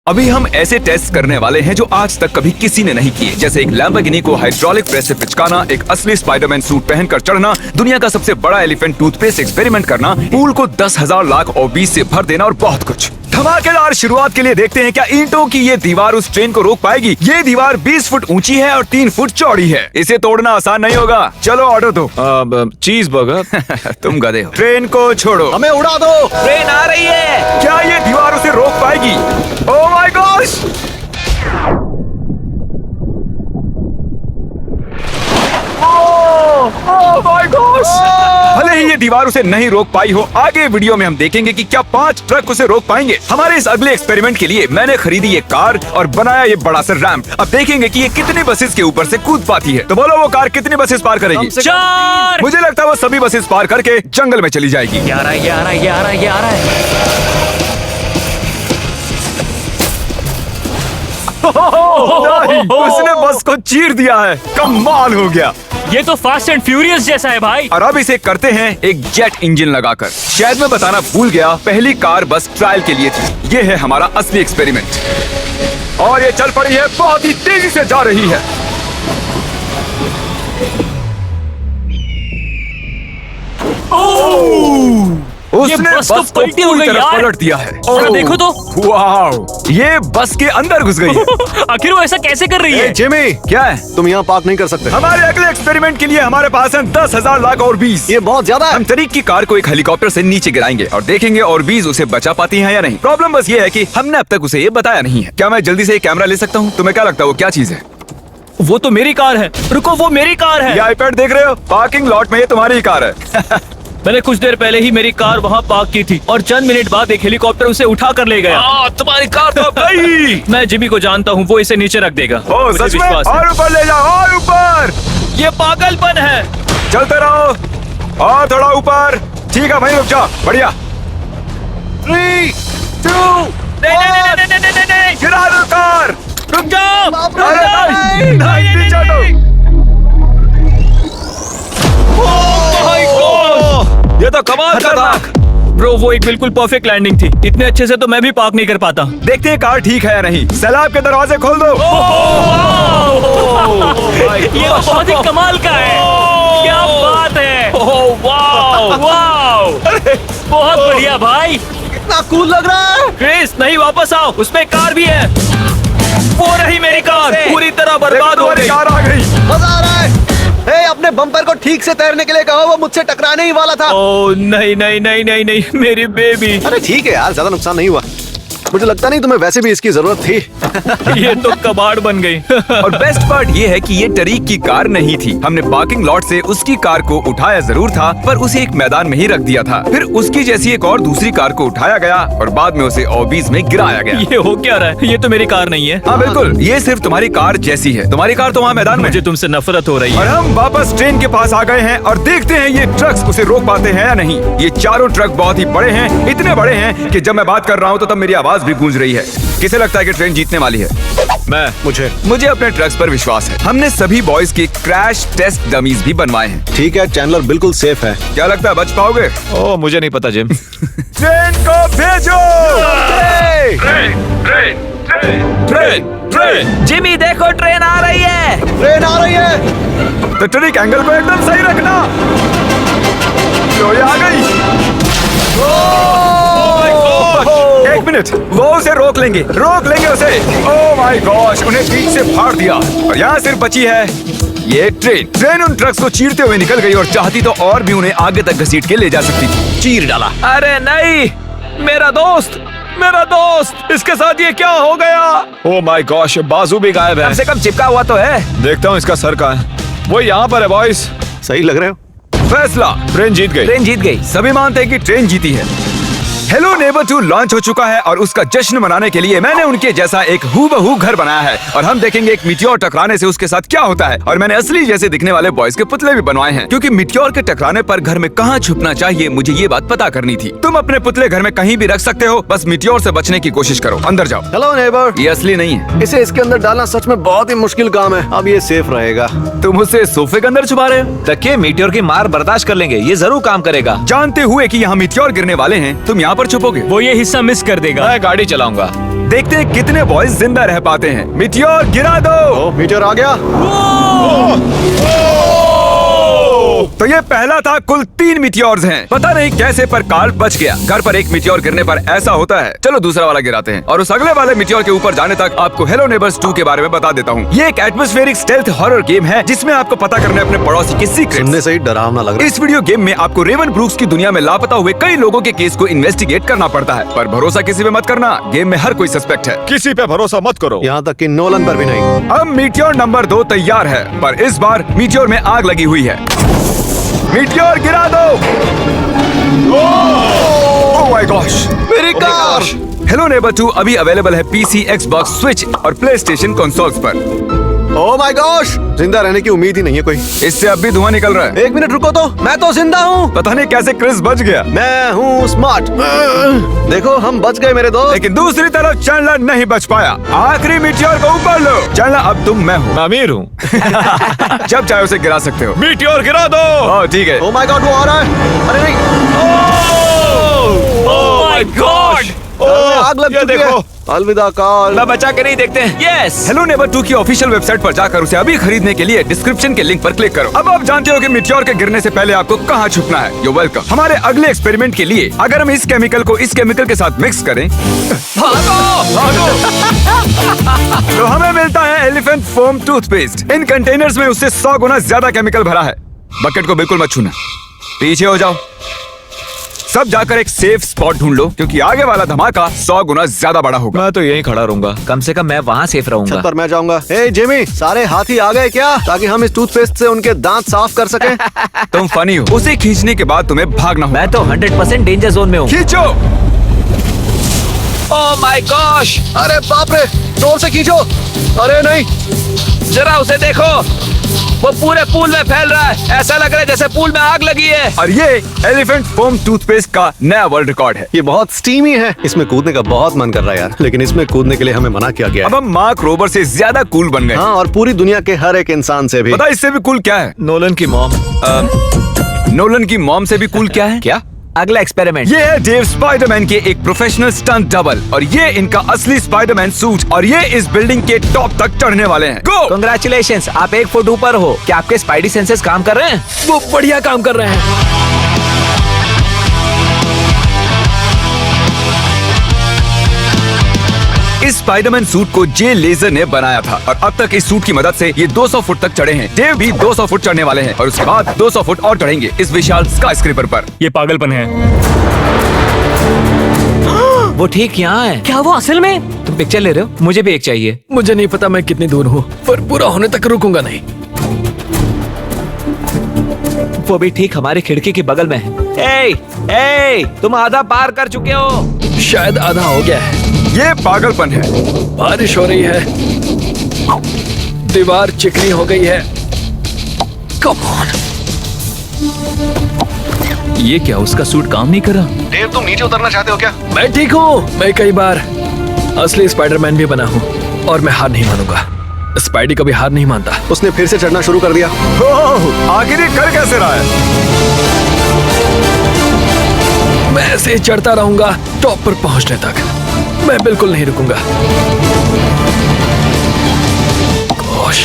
अभी हम ऐसे टेस्ट करने वाले हैं जो आज तक कभी किसी ने नहीं किए, जैसे एक लैम्बोर्गिनी को हाइड्रोलिक प्रेस से पिचकाना, एक असली स्पाइडरमैन सूट पहनकर चढ़ना, दुनिया का सबसे बड़ा एलिफेंट टूथपेस्ट एक्सपेरिमेंट करना, पूल को 10,000 लाख ओबीज से भर देना और बहुत कुछ। धमाकेदार शुरुआत के लिए देखते हैं क्या ईंटों की ये दीवार उस ट्रेन को रोक पाएगी। ये दीवार 20 फुट ऊंची है और 3 फुट चौड़ी है। इसे तोड़ना आसान नहीं होगा। चलो ऑर्डर दो। चीज बर्गर। तुम गधे हो। ट्रेन को छोड़ो। हमें उड़ा दो। ट्रेन आ रही है। क्या ये दीवार उसे रोक पाएगी? ओह my gosh! Oh my gosh! भले ही ये दीवार उसे नहीं रोक पाई हो, आगे वीडियो में हम देखेंगे कि क्या 5 ट्रक उसे रोक पाएंगे। हमारे इस अगले एक्सपेरिमेंट के लिए मैंने खरीदी ये कार और बनाया ये बड़ा सा रैंप। अब देखेंगे कि ये कितनी बसेस के ऊपर से कूद पाती है। तो बोलो वो कार कितनी बसेस पार करेगी? 4। मुझे लगता है वो सभी बसेस पार करके जंगल में चली जाएगी। ये आ रहा है, ये आ रहा है, ये आ रहा है, ये आ रहा है। उसने बस को चीर दिया है। कमाल हो गया। ये तो फास्ट एंड फ्यूरियस जैसा है भाई। और अब इसे करते हैं एक जेट इंजन लगाकर। शायद मैं बताना भूल गया, पहली कार बस ट्रायल के लिए थी। ये है हमारा असली एक्सपेरिमेंट और ये चल पड़ी है, बहुत ही तेजी से जा रही है। उसने बस तो बस को पलटी हो पूरी गई तरह यार। पलट दिया है। जरा देखो तो। वाओ! ये बस के अंदर घुस गई है। आखिर वो ऐसा कैसे कर रही है? जिमी, क्या है? तुम यहाँ पार्क नहीं कर सकते। हमारे अगले एक्सपेरिमेंट के लिए हमारे पास है 10,000 लाख और 20। ये बहुत ज्यादा है। हम तरीक की कार को एक हेलीकॉप्टर से नीचे गिराएंगे और देखेंगे और 20 उसे बचा पाती हैं या नहीं। प्रॉब्लम बस ये है कि हमने अब तक उसे ये बताया नहीं है। क्या मैं जल्दी से एक कैमरा ले सकता हूँ? तुम्हें क्या लगता है वो क्या चीज है? वो तो मेरी कार है। रुको, वो मेरी कार है। ये आईपैड देख रहे हो? पार्किंग लॉट में ये तुम्हारी कार है। मैंने कुछ देर पहले ही मेरी कार वहाँ पार्क की थी और चंद मिनट बाद एक हेलीकॉप्टर उसे उठा कर ले गया। तुम्हारी कार तो गई। मैं जिमी को जानता हूँ, वो इसे नीचे रख देगा। ओ मुझे सच में? विश्वास है। और ऊपर ले जाओ, और ऊपर। ये पागलपन है। चलते रहो और थोड़ा ऊपर। ठीक है भाई, रुक जा। बढ़िया। 3, 2, नहीं। गिरा दो कार। रुक जाओ। अरे नहीं, पीछे हटो। ये तो कमाल का था। ब्रो, वो एक बिल्कुल परफेक्ट लैंडिंग थी। इतने अच्छे से तो मैं भी पार्क नहीं कर पाता। देखते हैं कार ठीक है या नहीं। सैलाब के दरवाजे खोल दो। ये तो बहुत ही कमाल का है। क्या बात है। वाओ, बहुत बढ़िया भाई। कितना कूल लग रहा है। क्रिस, नहीं, वापस आओ। उसमें कार भी है। वो रही मेरी कार, पूरी तरह बर्बाद हो गई। कार आ गई। मजा आ रहा है। अपने बम्पर को ठीक से तैरने के लिए कहो, वो मुझसे टकराने ही वाला था। ओह नहीं, मेरी बेबी। अरे ठीक है यार, ज्यादा नुकसान नहीं हुआ। मुझे लगता नहीं तुम्हें वैसे भी इसकी जरूरत थी। ये तो कबाड़ बन गई। और बेस्ट पार्ट ये है कि ये टरीक की कार नहीं थी। हमने पार्किंग लॉट से उसकी कार को उठाया जरूर था, पर उसे एक मैदान में ही रख दिया था। फिर उसकी जैसी एक और दूसरी कार को उठाया गया और बाद में उसे ओबीज में गिराया गया। ये हो क्या रहा है? ये तो मेरी कार नहीं है। हाँ बिल्कुल, ये सिर्फ तुम्हारी कार जैसी है। तुम्हारी कार तो वहाँ मैदान में। मुझे तुमसे नफरत हो रही और है। हम वापस ट्रेन के पास आ गए हैं और देखते हैं ये ट्रक्स उसे रोक पाते हैं या नहीं। ये चारों ट्रक बहुत ही बड़े हैं, इतने बड़े हैं कि जब मैं बात कर रहा हूँ तो तब मेरी आवाज भी गूंज रही है। किसे लगता है कि ट्रेन जीतने वाली है? मुझे अपने ट्रक्स पर विश्वास है। हमने सभी बॉयज के क्रैश टेस्ट डमीज भी बनवाए हैं। ठीक है, चैंडलर बिल्कुल सेफ है। क्या लगता है बच पाओगे? ओह, मुझे नहीं पता जिम। ट्रेन को भेजो। ट्रेन। जिमी देखो, ट्रेन आ रही है। ट्रेन आ रही है। तो ट्रिक एंगल को एकदम सही रखना। लो, ये आ गई। एक मिनट, वो उसे रोक लेंगे उसे। ओह माय गॉश, उन्हें बीच से फाड़ दिया और यहाँ सिर्फ बची है ये ट्रेन उन ट्रक्स को चीरते हुए निकल गई और चाहती तो और भी उन्हें आगे तक घसीट के ले जा सकती थी। चीर डाला। अरे नहीं, मेरा दोस्त, इसके साथ ये क्या हो गया? ओह माय गॉश, बाजू भी गायब है। कम से कम चिपका हुआ तो है। देखता हूँ इसका सर कहाँ है। वो यहाँ पर है बॉयज। सही लग रहे हो। फैसला, ट्रेन जीत गई। सभी मानते हैं कि ट्रेन जीती है। हेलो नेबर 2 लॉन्च हो चुका है और उसका जश्न मनाने के लिए मैंने उनके जैसा एक हूबहू घर बनाया है और हम देखेंगे एक मिट्योर टकराने से उसके साथ क्या होता है। और मैंने असली जैसे दिखने वाले बॉयज के पुतले भी बनवाए हैं, क्योंकि मिट्योर के टकराने पर घर में कहाँ छुपना चाहिए मुझे ये बात पता करनी थी। तुम अपने पुतले घर में कहीं भी रख सकते हो, बस मिट्योर से बचने की कोशिश करो। अंदर जाओ। Hello neighbour. ये असली नहीं है। इसे इसके अंदर डालना सच में बहुत ही मुश्किल काम है। अब ये सेफ रहेगा। तुम उसे सोफे के अंदर छुपा रहे हो? तकिए मीटियोर की मार बर्दाश्त कर लेंगे, ये जरूर काम करेगा। जानते हुए कि यहाँ मिट्योर गिरने वाले हैं, तुम यहाँ पर छुपोगे? वो ये हिस्सा मिस कर देगा। मैं गाड़ी चलाऊंगा। देखते हैं कितने बॉयज जिंदा रह पाते हैं। मिटियोर गिरा दो। ओ मीटियोर आ गया। तो ये पहला था। कुल 3 मिटियोर्स हैं। पता नहीं कैसे पर कार्ल बच गया। घर पर एक मिटियोर गिरने पर ऐसा होता है। चलो दूसरा वाला गिराते हैं और उस अगले वाले मिटियोर के ऊपर जाने तक आपको हेलो नेबर्स 2 के बारे में बता देता हूँ। ये एक एटमॉस्फेरिक स्टेल्थ हॉरर गेम है जिसमें आपको पता करना है अपने पड़ोसी के सीक्रेट्स। सुनने से ही डरावना लग रहा है। इस वीडियो गेम में आपको रेवन ब्रूक्स की दुनिया में लापता हुए कई लोगों के केस को इन्वेस्टिगेट करना पड़ता है, पर भरोसा किसी पे मत करना। गेम में हर कोई सस्पेक्ट है। किसी पे भरोसा मत करो। यहाँ तक कि नोलन पर भी नहीं। अब मीटियोर नंबर 2 तैयार है, पर इस बार मीटियोर में आग लगी हुई है। मीटियोर गिरा दो। ओह माय गॉश, मेरी कार। हेलो नेबर 2 अभी अवेलेबल है पीसी, एक्सबॉक्स, स्विच और प्लेस्टेशन कंसोल्स पर। ओह माय गॉश, जिंदा रहने की उम्मीद ही नहीं है कोई। इससे अब भी धुआं निकल रहा है। 1 मिनट रुको तो, मैं तो जिंदा हूँ। पता नहीं कैसे क्रिस बच गया, मैं हूँ स्मार्ट। देखो हम बच गए मेरे दोस्त। लेकिन दूसरी तरफ चैंडलर नहीं बच पाया। आखिरी मीटियोर को ऊपर लो। चैंडलर अब तुम मैं हूँ। मैं अमीर हूँ। जब चाहे उसे गिरा सकते हो। मीटियोर गिरा दो। ओह ठीक है। ओह माय गॉड, वो आ रहा है। अरे नहीं, ओह माय गॉड। आग लग ये चुकी है। देखो। अलविदा कार्ल। मैं बचा के नहीं देखते हैं। यस। हेलो नेबर 2 की ऑफिशियल वेबसाइट पर जाकर उसे अभी खरीदने के लिए डिस्क्रिप्शन के लिंक पर क्लिक करो। अब आप जानते हो कि मीटियोर के गिरने से पहले आपको कहाँ छुपना है। You welcome. हमारे अगले एक्सपेरिमेंट के लिए अगर हम इस केमिकल को इस केमिकल के साथ मिक्स करें तो हमें मिलता है एलिफेंट फोम टूथपेस्ट। इन कंटेनर्स में उससे 100 गुना ज्यादा केमिकल भरा है। बकेट को बिल्कुल मत छूना, पीछे हो जाओ। सब जाकर एक सेफ स्पॉट ढूंढ लो क्योंकि आगे वाला धमाका 100 गुना ज्यादा बड़ा होगा। मैं तो यहीं खड़ा रहूंगा। कम से कम मैं वहाँ सेफ रहूंगा। छत पर मैं जाऊंगा। हे जिमी, सारे हाथी आ गए क्या, ताकि हम इस टूथपेस्ट से उनके दांत साफ कर सकें? तुम फनी हो। उसे खींचने के बाद तुम्हें भागना होगा। मैं तो 100% डेंजर जोन में हूँ। खींचो। ओह माय गॉश, अरे बाप रे, जोर से खींचो। अरे नहीं, जरा उसे देखो, वो पूरे पूल में फैल रहा है। ऐसा लग रहा है जैसे पूल में आग लगी है। और ये एलिफेंट फोम टूथपेस्ट का नया वर्ल्ड रिकॉर्ड है। ये बहुत स्टीमी है। इसमें कूदने का बहुत मन कर रहा है यार, लेकिन इसमें कूदने के लिए हमें मना किया गया अब है। हम मार्क रोबर से ज्यादा कूल बन गए। हाँ, और पूरी दुनिया के हर एक इंसान से भी। पता इससे भी कूल क्या है? नोलन की मॉम। नोलन की मॉम से भी कूल क्या है? क्या? अगला एक्सपेरिमेंट। ये है डेव स्पाइडरमैन के एक प्रोफेशनल स्टंट डबल और ये इनका असली स्पाइडरमैन सूट और ये इस बिल्डिंग के टॉप तक चढ़ने वाले हैं। गो! कांग्रेचुलेशंस, आप 1 फुट ऊपर हो। क्या आपके स्पाइडी सेंसेस काम कर रहे हैं? वो बढ़िया काम कर रहे हैं। इस स्पाइडरमैन सूट को जे लेजर ने बनाया था और अब तक इस सूट की मदद से ये 200 फुट तक चढ़े हैं। डेव भी 200 फुट चढ़ने वाले हैं और उसके बाद 200 फुट और चढ़ेंगे इस विशाल स्काईस्क्रेपर पर। ये पागलपन है। वो ठीक यहाँ है। क्या वो असल में? तुम पिक्चर ले रहे हो? मुझे भी एक चाहिए। मुझे नहीं पता मैं कितनी दूर हूँ, पर पूरा होने तक रुकूंगा नहीं। वो भी ठीक हमारी खिड़की के बगल में है। ए, तुम आधा पार कर चुके हो। शायद आधा हो गया है। ये पागलपन है। बारिश हो रही है, दीवार चिकनी हो गई है। Come on. ये क्या, उसका सूट काम नहीं कर रहा? डेव, तुम नीचे उतरना चाहते हो क्या? मैं ठीक हूँ। मैं कई बार असली स्पाइडरमैन भी बना हूँ और मैं हार नहीं मानूंगा। स्पाइडी कभी हार नहीं मानता। उसने फिर से चढ़ना शुरू कर दिया। ओह, आखिर ये कर कैसे रहा है? मैं ऐसे ही चढ़ता रहूंगा टॉप पर पहुंचने तक। मैं बिल्कुल नहीं रुकूंगा। गोश,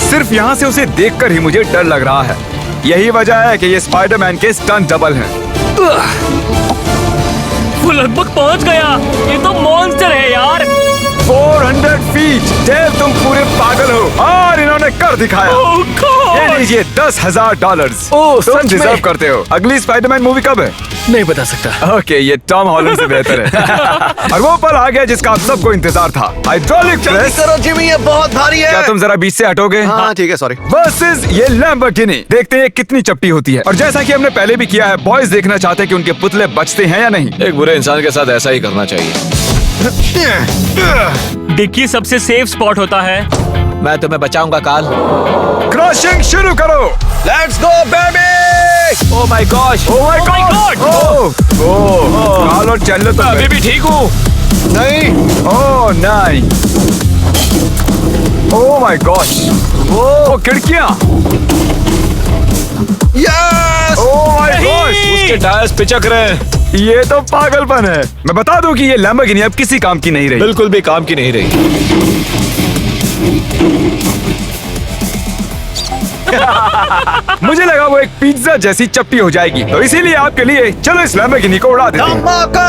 सिर्फ यहाँ से उसे देखकर ही मुझे डर लग रहा है। यही वजह है कि ये स्पाइडरमैन के स्टंट डबल हैं। वो लगभग पहुंच गया। ये तो मॉन्स्टर है यार। 400 फीट। डेव, तुम पूरे पागल हो और इन्होंने कर दिखाया। Oh God! ये लीजिए $10,000। ओह, तुम सच में? डिजर्व करते हो। अगली स्पाइडरमैन मूवी कब है? नहीं बता सकता। ओके, ये टॉम हॉलैंड से बेहतर है। और वो पल आ गया जिसका आप सबको इंतजार था। Hydraulic press. करो जिमी, ये बहुत भारी है। क्या तुम जरा बीच से हटोगे? हाँ ठीक है, सॉरी। वर्सेस ये लैम्बोर्गिनी। देखते हैं कितनी चपटी होती है। और जैसा कि हमने पहले भी किया है, बॉयज देखना चाहते हैं कि उनके पुतले बचते हैं या नहीं। एक बुरे इंसान के साथ ऐसा ही करना चाहिए। डिक्की सबसे सेफ स्पॉट होता है। मैं तुम्हें बचाऊंगा काल। क्रशिंग शुरू करो। Let's go baby. Oh my gosh, oh my Oh my God. God! ओह, काल और चैंडलर तो अभी भी ठीक हूँ। नहीं, ओह नहीं। ओह माय गॉश। ओह, खिड़कियां। यस। Oh my gosh. उसके टायर्स पिचक रहे हैं। ये तो पागलपन है। मैं बता दूं कि ये लैम्बोर्गिनी अब किसी काम की नहीं रही। बिल्कुल भी काम की नहीं रही। मुझे लगा वो एक पिज्जा जैसी चपटी हो जाएगी, तो इसीलिए आपके लिए चलो इस लैम्बोर्गिनी को उड़ा देते हैं। धमाका!